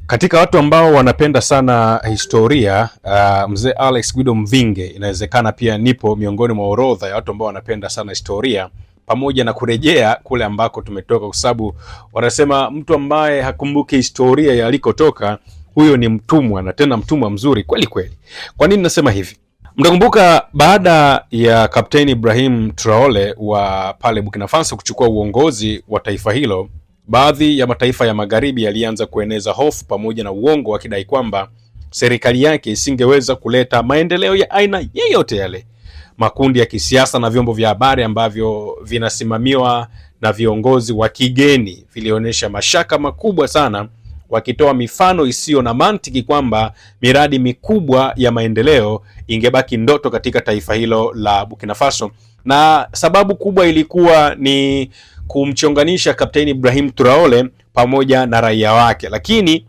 Katika watu ambao wanapenda sana historia, mzee Alex Guido Mvinge inawezekana pia nipo miongoni mwa orodha ya watu ambao wanapenda sana historia, pamoja na kurejea kule ambako tumetoka, kwa sababu wanasema mtu ambaye hakumbuki historia ya alikotoka, huyo ni mtumwa, na tena mtumwa mzuri kweli kweli. Kwa nini nasema hivi? Mtakumbuka baada ya Kapteni Ibrahim Traore wa pale Burkina Faso kuchukua uongozi wa taifa hilo, baadhi ya mataifa ya magharibi yalianza kueneza hofu pamoja na uongo, wakidai kwamba serikali yake isingeweza kuleta maendeleo ya aina yeyote yale. Makundi ya kisiasa na vyombo vya habari ambavyo vinasimamiwa na viongozi wa kigeni vilionyesha mashaka makubwa sana, wakitoa mifano isiyo na mantiki kwamba miradi mikubwa ya maendeleo ingebaki ndoto katika taifa hilo la Burkina Faso. Na sababu kubwa ilikuwa ni kumchonganisha Kapteni Ibrahim Traore pamoja na raia wake, lakini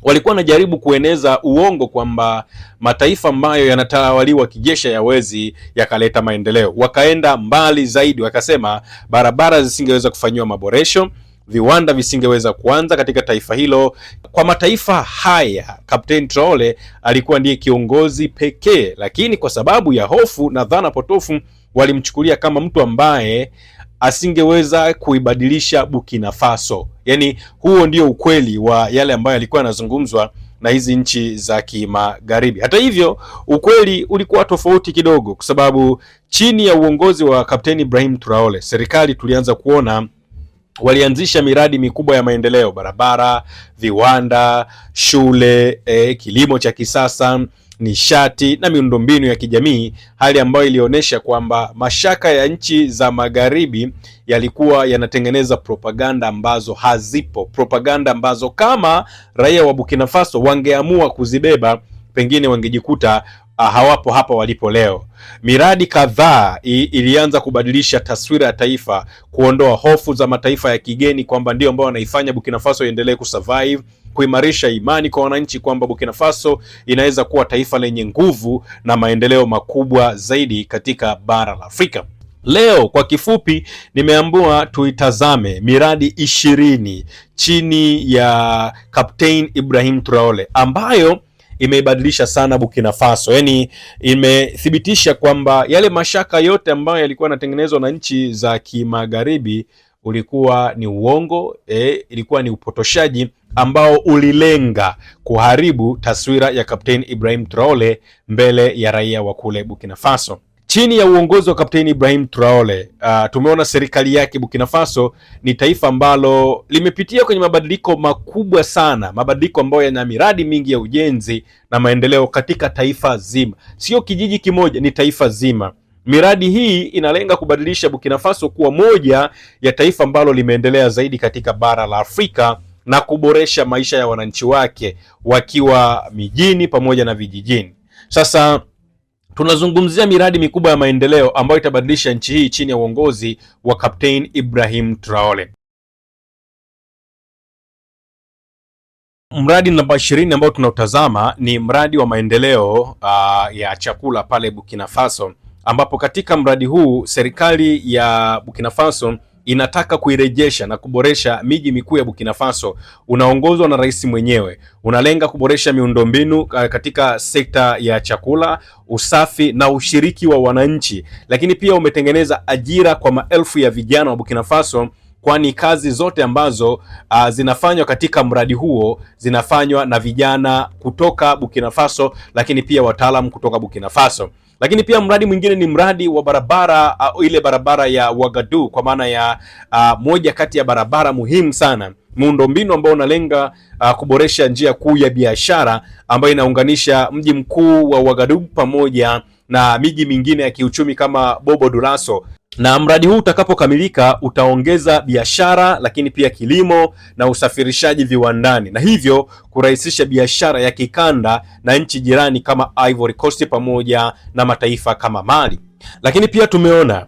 walikuwa wanajaribu kueneza uongo kwamba mataifa ambayo yanatawaliwa kijeshi hayawezi yakaleta maendeleo. Wakaenda mbali zaidi, wakasema barabara zisingeweza kufanyiwa maboresho, viwanda visingeweza kuanza katika taifa hilo. Kwa mataifa haya Kapteni Traore alikuwa ndiye kiongozi pekee, lakini kwa sababu ya hofu na dhana potofu walimchukulia kama mtu ambaye asingeweza kuibadilisha Burkina Faso. Yaani huo ndio ukweli wa yale ambayo yalikuwa yanazungumzwa na hizi nchi za kimagharibi. Hata hivyo, ukweli ulikuwa tofauti kidogo, kwa sababu chini ya uongozi wa Kapteni Ibrahim Traore, serikali tulianza kuona walianzisha miradi mikubwa ya maendeleo: barabara, viwanda, shule, kilimo cha kisasa, nishati na miundombinu ya kijamii, hali ambayo ilionyesha kwamba mashaka ya nchi za magharibi yalikuwa yanatengeneza propaganda ambazo hazipo, propaganda ambazo kama raia wa Burkina Faso wangeamua kuzibeba, pengine wangejikuta hawapo hapa walipo leo. Miradi kadhaa ilianza kubadilisha taswira ya taifa, kuondoa hofu za mataifa ya kigeni kwamba ndio ambao wanaifanya Burkina Faso iendelee kusurvive, kuimarisha imani kwa wananchi kwamba Burkina Faso inaweza kuwa taifa lenye nguvu na maendeleo makubwa zaidi katika bara la Afrika. Leo kwa kifupi nimeamua tuitazame miradi 20 chini ya Kapteni Ibrahim Traore ambayo imeibadilisha sana Burkina Faso. Yaani imethibitisha kwamba yale mashaka yote ambayo yalikuwa yanatengenezwa na nchi za kimagharibi ulikuwa ni uongo, ilikuwa ni upotoshaji ambao ulilenga kuharibu taswira ya Kapteni Ibrahim Traore mbele ya raia wa kule Burkina Faso. Chini ya uongozi wa Kapteni Ibrahim Traore, tumeona serikali yake Burkina Faso ni taifa ambalo limepitia kwenye mabadiliko makubwa sana, mabadiliko ambayo yana miradi mingi ya ujenzi na maendeleo katika taifa zima. Sio kijiji kimoja, ni taifa zima. Miradi hii inalenga kubadilisha Burkina Faso kuwa moja ya taifa ambalo limeendelea zaidi katika bara la Afrika na kuboresha maisha ya wananchi wake wakiwa mijini pamoja na vijijini. Sasa tunazungumzia miradi mikubwa ya maendeleo ambayo itabadilisha nchi hii chini ya uongozi wa Kapteni Ibrahim Traore. Mradi namba 20 ambao tunautazama ni mradi wa maendeleo ya chakula pale Burkina Faso, ambapo katika mradi huu serikali ya Burkina Faso inataka kuirejesha na kuboresha miji mikuu ya Burkina Faso. Unaongozwa na rais mwenyewe, unalenga kuboresha miundombinu katika sekta ya chakula, usafi na ushiriki wa wananchi, lakini pia umetengeneza ajira kwa maelfu ya vijana wa Burkina Faso, kwani kazi zote ambazo zinafanywa katika mradi huo zinafanywa na vijana kutoka Burkina Faso, lakini pia wataalamu kutoka Burkina Faso. Lakini pia mradi mwingine ni mradi wa barabara, ile barabara ya Ouagadougou, kwa maana ya moja kati ya barabara muhimu sana, muundombinu ambao unalenga kuboresha njia kuu ya biashara ambayo inaunganisha mji mkuu wa Ouagadougou pamoja na miji mingine ya kiuchumi kama Bobo Dioulasso. Na mradi huu utakapokamilika utaongeza biashara, lakini pia kilimo na usafirishaji viwandani, na hivyo kurahisisha biashara ya kikanda na nchi jirani kama Ivory Coast pamoja na mataifa kama Mali. Lakini pia tumeona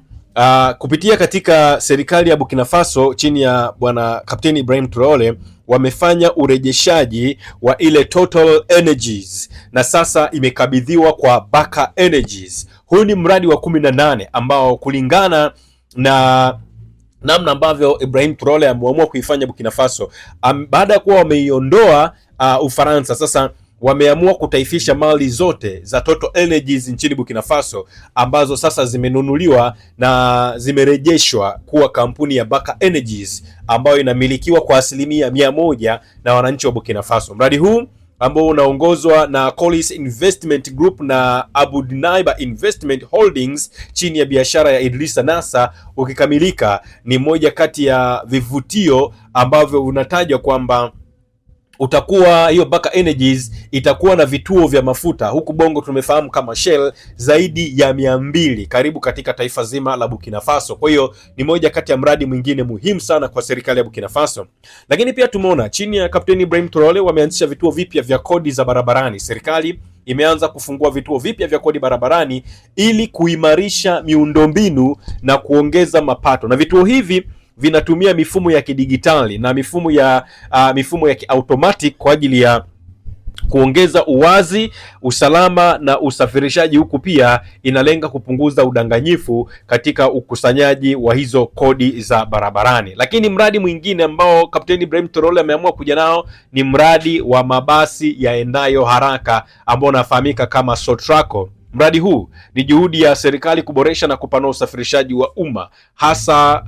kupitia katika serikali ya Burkina Faso chini ya bwana Kapteni Ibrahim Traore wamefanya urejeshaji wa ile Total Energies na sasa imekabidhiwa kwa Baka Energies. Huu ni mradi wa 18 ambao kulingana na namna ambavyo Ibrahim Traore ameamua kuifanya Burkina Faso baada ya kuwa wameiondoa Ufaransa sasa wameamua kutaifisha mali zote za Total Energies nchini Burkina Faso ambazo sasa zimenunuliwa na zimerejeshwa kuwa kampuni ya Baka Energies ambayo inamilikiwa kwa 100% na wananchi wa Burkina Faso. Mradi huu ambao unaongozwa na Colis Investment Group na Abu Dnaiba Investment Holdings chini ya biashara ya Idrissa Nassa, ukikamilika ni moja kati ya vivutio ambavyo unatajwa kwamba utakuwa hiyo Baka Energies itakuwa na vituo vya mafuta huku Bongo tumefahamu kama Shell zaidi ya 200 karibu katika taifa zima la Burkina Faso. Kwa hiyo ni moja kati ya mradi mwingine muhimu sana kwa serikali ya Burkina Faso. Lakini pia tumeona chini ya Kapteni Ibrahim Traore wameanzisha vituo vipya vya kodi za barabarani. Serikali imeanza kufungua vituo vipya vya kodi barabarani ili kuimarisha miundombinu na kuongeza mapato, na vituo hivi vinatumia mifumo ya kidigitali na mifumo ya kiautomatic kwa ajili ya kuongeza uwazi, usalama na usafirishaji, huku pia inalenga kupunguza udanganyifu katika ukusanyaji wa hizo kodi za barabarani. Lakini mradi mwingine ambao Kapteni Ibrahim Traore ameamua kuja nao ni mradi wa mabasi yaendayo haraka ambao unafahamika kama Sotraco. Mradi huu ni juhudi ya serikali kuboresha na kupanua usafirishaji wa umma hasa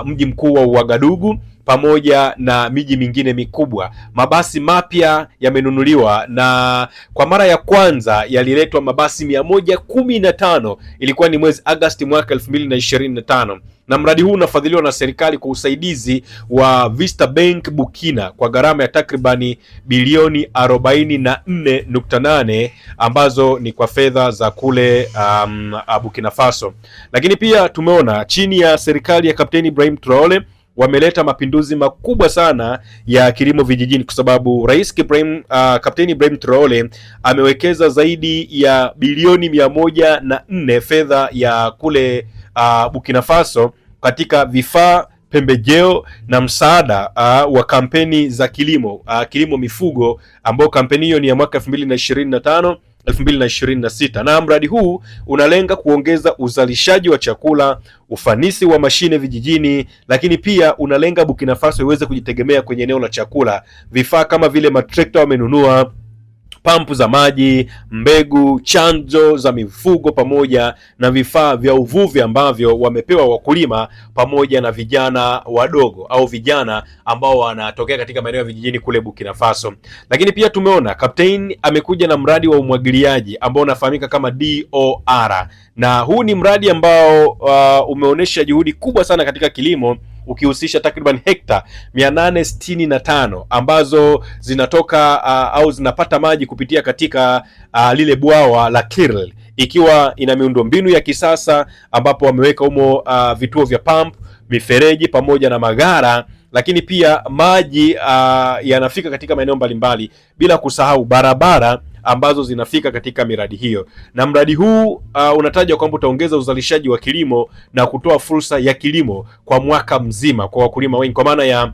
mji mkuu wa Ouagadougou pamoja na miji mingine mikubwa. Mabasi mapya yamenunuliwa na kwa mara ya kwanza yaliletwa mabasi 115, ilikuwa ni mwezi Agosti mwaka 2025. Na mradi huu unafadhiliwa na serikali kwa usaidizi wa Vista Bank Burkina kwa gharama ya takribani bilioni 44.8 ambazo ni kwa fedha za kule Burkina Faso. Lakini pia tumeona chini ya serikali ya Kapteni Ibrahim Traore wameleta mapinduzi makubwa sana ya kilimo vijijini, kwa sababu Rais Kapteni Ibrahim Traore amewekeza zaidi ya bilioni 104 fedha ya kule Burkina Faso katika vifaa, pembejeo na msaada wa kampeni za kilimo mifugo, ambao kampeni hiyo ni ya mwaka 2025 2026, na mradi huu unalenga kuongeza uzalishaji wa chakula, ufanisi wa mashine vijijini, lakini pia unalenga Burkina Faso iweze kujitegemea kwenye eneo la chakula. Vifaa kama vile matrekta wamenunua, pampu za maji, mbegu, chanjo za mifugo pamoja na vifaa vya uvuvi ambavyo wamepewa wakulima pamoja na vijana wadogo au vijana ambao wanatokea katika maeneo ya vijijini kule Burkina Faso. Lakini pia tumeona Captain amekuja na mradi wa umwagiliaji ambao unafahamika kama DOR, na huu ni mradi ambao umeonyesha juhudi kubwa sana katika kilimo, ukihusisha takriban hekta 865 ambazo zinatoka au zinapata maji kupitia katika lile bwawa la Kirl, ikiwa ina miundombinu ya kisasa ambapo wameweka humo vituo vya pump, mifereji pamoja na magara, lakini pia maji yanafika katika maeneo mbalimbali, bila kusahau barabara ambazo zinafika katika miradi hiyo. Na mradi huu unatajwa kwamba utaongeza uzalishaji wa kilimo na kutoa fursa ya kilimo kwa mwaka mzima kwa wakulima wengi, kwa maana ya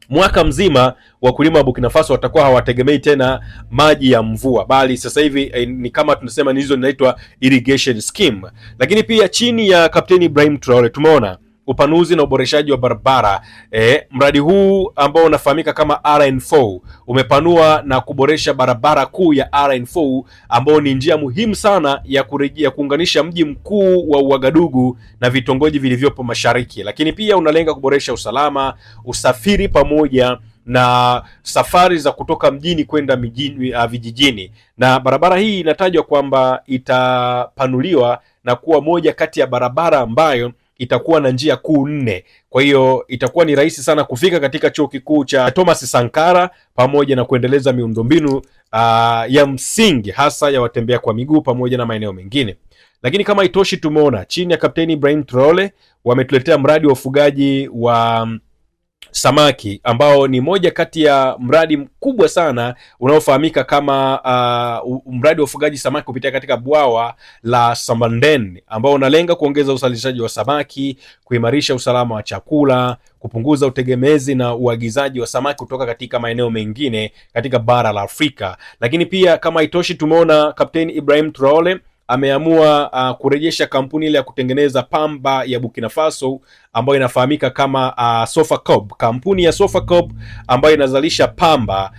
mwaka mzima wakulima wa Burkina Faso watakuwa hawategemei tena maji ya mvua, bali sasa hivi ni kama tunasema ni hizo zinaitwa irrigation scheme. Lakini pia chini ya Kapteni Ibrahim Traore tumeona upanuzi na uboreshaji wa barabara. Mradi huu ambao unafahamika kama RN4 umepanua na kuboresha barabara kuu ya RN4 ambao ni njia muhimu sana ya kuunganisha mji mkuu wa Ouagadougou na vitongoji vilivyopo mashariki. Lakini pia unalenga kuboresha usalama, usafiri pamoja na safari za kutoka mjini kwenda vijijini. Na barabara hii inatajwa kwamba itapanuliwa na kuwa moja kati ya barabara ambayo itakuwa na njia kuu 4. Kwa hiyo itakuwa ni rahisi sana kufika katika chuo kikuu cha Thomas Sankara pamoja na kuendeleza miundombinu ya msingi hasa ya watembea kwa miguu pamoja na maeneo mengine. Lakini kama itoshi, tumeona chini ya Kapteni Ibrahim Traore wametuletea mradi wa ufugaji wa samaki ambao ni moja kati ya mradi mkubwa sana unaofahamika kama mradi wa ufugaji samaki kupitia katika bwawa la Sambandene, ambao unalenga kuongeza uzalishaji wa samaki, kuimarisha usalama wa chakula, kupunguza utegemezi na uagizaji wa samaki kutoka katika maeneo mengine katika bara la Afrika. Lakini pia kama itoshi, tumeona Kapteni Ibrahim Traore ameamua kurejesha kampuni ile ya kutengeneza pamba ya Burkina Faso ambayo inafahamika kama Sofacob, kampuni ya Sofacob ambayo inazalisha pamba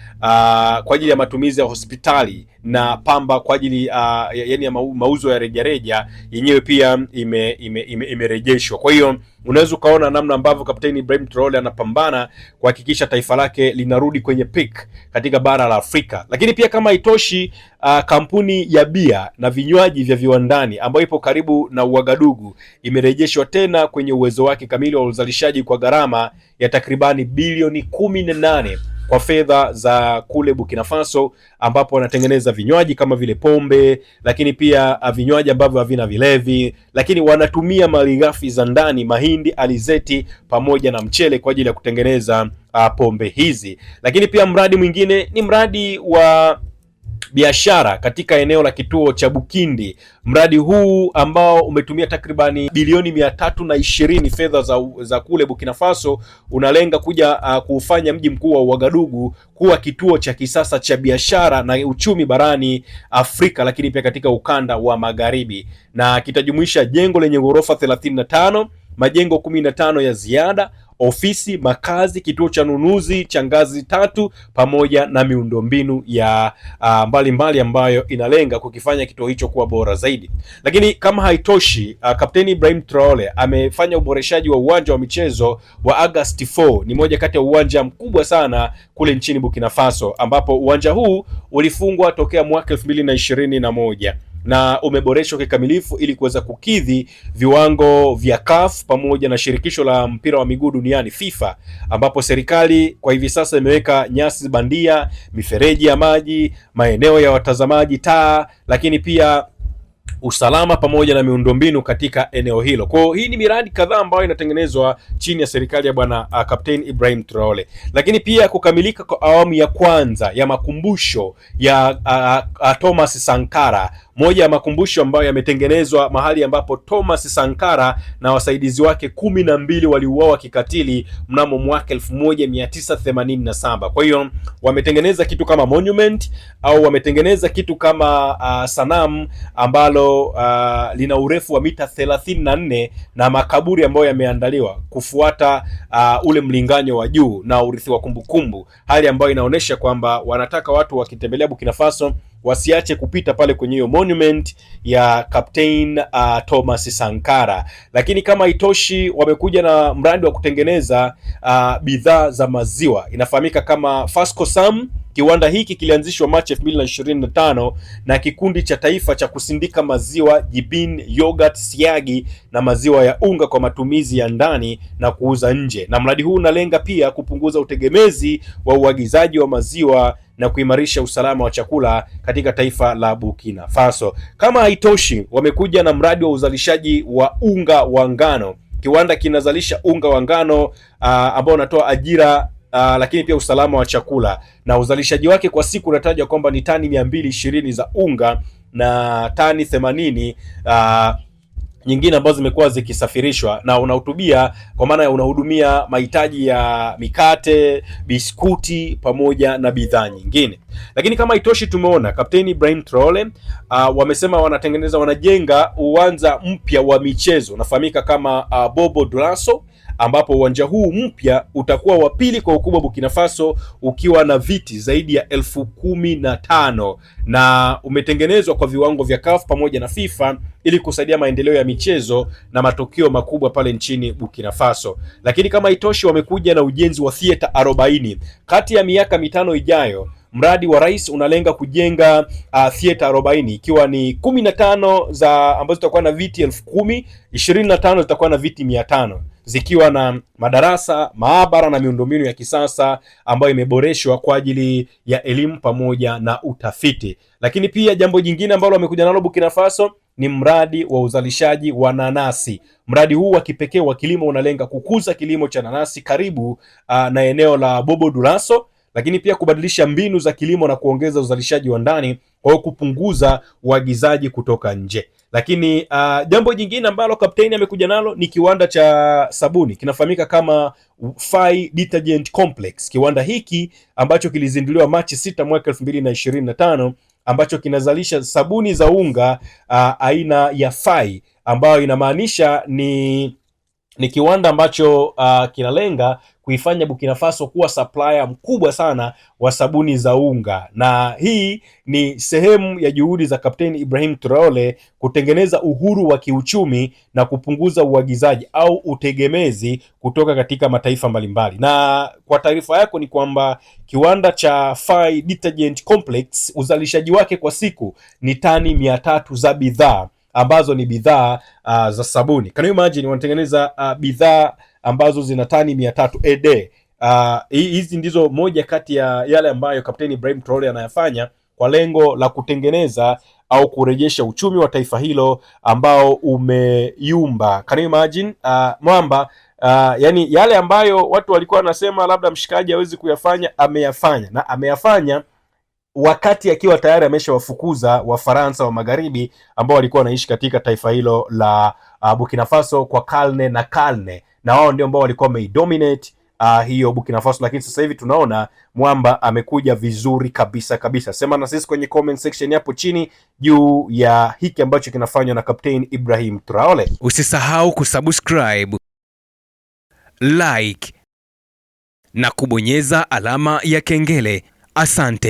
kwa ajili ya matumizi ya hospitali na pamba kwa ajili yani ya mauzo ya rejareja, yenyewe pia imerejeshwa. Kwa hiyo unaweza ukaona namna ambavyo Kapteni Ibrahim Traore anapambana kuhakikisha taifa lake linarudi kwenye peak katika bara la Afrika. Lakini pia kama haitoshi, kampuni ya bia na vinywaji vya viwandani ambayo ipo karibu na Ouagadougou imerejeshwa tena kwenye uwezo wake kamili wa uzalishaji kwa gharama ya takribani bilioni 18 kwa fedha za kule Burkina Faso, ambapo wanatengeneza vinywaji kama vile pombe, lakini pia vinywaji ambavyo havina vilevi, lakini wanatumia malighafi za ndani, mahindi, alizeti pamoja na mchele kwa ajili ya kutengeneza pombe hizi. Lakini pia mradi mwingine ni mradi wa biashara katika eneo la kituo cha Bukindi. Mradi huu ambao umetumia takribani bilioni 320 fedha za kule Burkina Faso, unalenga kuja kuufanya mji mkuu wa Ouagadougou kuwa kituo cha kisasa cha biashara na uchumi barani Afrika, lakini pia katika ukanda wa magharibi, na kitajumuisha jengo lenye ghorofa 35, majengo 15 ya ziada, ofisi, makazi, kituo cha nunuzi cha ngazi 3 pamoja na miundombinu ya mbalimbali ambayo inalenga kukifanya kituo hicho kuwa bora zaidi. Lakini kama haitoshi, Kapteni Ibrahim Traore amefanya uboreshaji wa uwanja wa michezo wa Agasti 4. Ni moja kati ya uwanja mkubwa sana kule nchini Burkina Faso, ambapo uwanja huu ulifungwa tokea mwaka 2021 na umeboreshwa kikamilifu ili kuweza kukidhi viwango vya CAF pamoja na shirikisho la mpira wa miguu duniani FIFA, ambapo serikali kwa hivi sasa imeweka nyasi bandia, mifereji ya maji, maeneo ya watazamaji, taa, lakini pia usalama pamoja na miundombinu katika eneo hilo. Kwa hiyo hii ni miradi kadhaa ambayo inatengenezwa chini ya serikali ya bwana Kapteni Ibrahim Traore. Lakini pia kukamilika kwa awamu ya kwanza ya makumbusho ya Thomas Sankara, moja ya makumbusho ambayo yametengenezwa mahali ambapo Thomas Sankara na wasaidizi wake 12 waliuawa kikatili mnamo mwaka 1987. Kwa hiyo wametengeneza kitu kama monument au wametengeneza kitu kama sanamu ambalo lina urefu wa mita 34 na makaburi ambayo yameandaliwa kufuata ule mlinganyo wa juu na urithi wa kumbukumbu, hali ambayo inaonyesha kwamba wanataka watu wakitembelea Burkina Faso wasiache kupita pale kwenye hiyo monument ya Captain Thomas Sankara. Lakini kama itoshi, wamekuja na mradi wa kutengeneza bidhaa za maziwa, inafahamika kama Fascosam. Kiwanda hiki kilianzishwa Machi 2025 na kikundi cha taifa cha kusindika maziwa, jibin, yogurt, siagi na maziwa ya unga kwa matumizi ya ndani na kuuza nje. Na mradi huu unalenga pia kupunguza utegemezi wa uagizaji wa maziwa na kuimarisha usalama wa chakula katika taifa la Burkina Faso. Kama haitoshi, wamekuja na mradi wa uzalishaji wa unga wa ngano. Kiwanda kinazalisha unga wa ngano ambao unatoa ajira lakini pia usalama wa chakula, na uzalishaji wake kwa siku unatajwa kwamba ni tani 220 za unga na tani 80 nyingine ambazo zimekuwa zikisafirishwa, na unahutubia kwa maana ya unahudumia mahitaji ya mikate, biskuti pamoja na bidhaa nyingine. Lakini kama itoshi, tumeona Kapteni Ibrahim Traore wamesema wanajenga uwanja mpya wa michezo unafahamika kama Bobo Dioulasso, ambapo uwanja huu mpya utakuwa wa pili kwa ukubwa Burkina Faso, ukiwa na viti zaidi ya 15,000 na umetengenezwa kwa viwango vya CAF pamoja na FIFA ili kusaidia maendeleo ya michezo na matokeo makubwa pale nchini Burkina Faso. Lakini kama itoshi, wamekuja na ujenzi wa theater 40 kati ya miaka 5 ijayo. Mradi wa rais unalenga kujenga theater 40 ikiwa ni 15 za ambazo zitakuwa na viti 10,000, 25 zitakuwa na viti 500, zikiwa na madarasa, maabara na miundombinu ya kisasa ambayo imeboreshwa kwa ajili ya elimu pamoja na utafiti. Lakini pia jambo jingine ambalo wamekuja nalo Burkina Faso ni mradi wa uzalishaji wa nanasi. Mradi huu wa kipekee wa kilimo unalenga kukuza kilimo cha nanasi karibu na eneo la Bobo Dioulasso, lakini pia kubadilisha mbinu za kilimo na kuongeza uzalishaji wa ndani kwa kupunguza uagizaji kutoka nje. Lakini jambo jingine ambalo kapteni amekuja nalo ni kiwanda cha sabuni kinafahamika kama Fai Detergent Complex. Kiwanda hiki ambacho kilizinduliwa Machi 6 mwaka 2025 ambacho kinazalisha sabuni za unga aina ya Fai, ambayo inamaanisha ni ni kiwanda ambacho kinalenga kuifanya Burkina Faso kuwa supplier mkubwa sana wa sabuni za unga, na hii ni sehemu ya juhudi za Kapteni Ibrahim Traore kutengeneza uhuru wa kiuchumi na kupunguza uagizaji au utegemezi kutoka katika mataifa mbalimbali. Na kwa taarifa yako ni kwamba kiwanda cha Faye Detergent Complex uzalishaji wake kwa siku ni tani 300 za bidhaa ambazo ni bidhaa za sabuni. Can you imagine wanatengeneza bidhaa ambazo zina tani 300 a day. Hizi ndizo moja kati ya yale ambayo Kapteni Ibrahim Traore anayafanya kwa lengo la kutengeneza au kurejesha uchumi wa taifa hilo ambao umeyumba. Can you imagine mwamba yani yale ambayo watu walikuwa wanasema labda mshikaji hawezi kuyafanya, ameyafanya, na ameyafanya wakati akiwa tayari ameshawafukuza Wafaransa wa magharibi ambao walikuwa wanaishi katika taifa hilo la Burkina Faso kwa karne na karne, na wao ndio ambao walikuwa wameidominate hiyo Burkina Faso. Lakini sasa hivi tunaona mwamba amekuja vizuri kabisa kabisa. Sema na sisi kwenye comment section hapo chini juu ya hiki ambacho kinafanywa na Captain Ibrahim Traore. Usisahau kusubscribe, like na kubonyeza alama ya kengele. Asante.